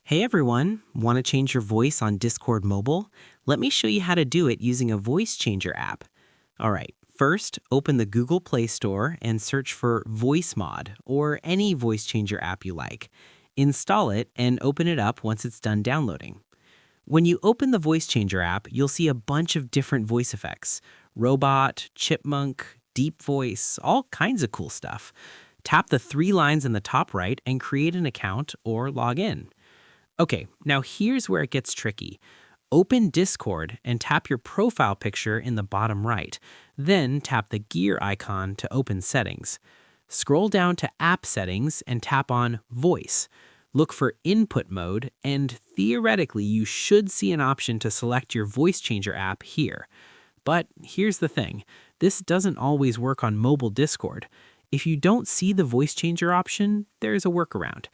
Hey everyone, want to change your voice on Discord Mobile? Let me show you how to do it using a voice changer app. All right, first open the Google Play Store and search for Voice Mod or any voice changer app you like. Install it and open it up once it's done downloading. When you open the voice changer app, you'll see a bunch of different voice effects: robot, chipmunk, deep voice, all kinds of cool stuff. Tap the three lines in the top right and create an account or log in. Okay, now here's where it gets tricky. Open Discord and tap your profile picture in the bottom right. Then tap the gear icon to open settings. Scroll down to App Settings and tap on Voice. Look for Input Mode, and theoretically, you should see an option to select your voice changer app here. But here's the thing, this doesn't always work on mobile Discord. If you don't see the voice changer option, there's a workaround.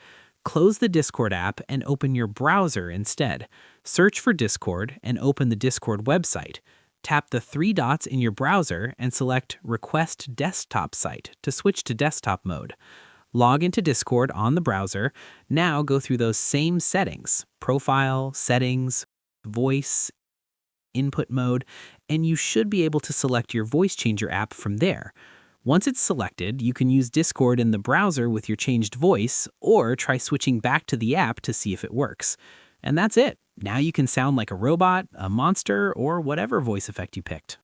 Close the Discord app and open your browser instead. Search for Discord and open the Discord website. Tap the three dots in your browser and select Request Desktop Site to switch to desktop mode. Log into Discord on the browser. Now go through those same settings: profile, settings, voice, input mode, and you should be able to select your voice changer app from there. Once it's selected, you can use Discord in the browser with your changed voice, or try switching back to the app to see if it works. And that's it. Now you can sound like a robot, a monster, or whatever voice effect you picked.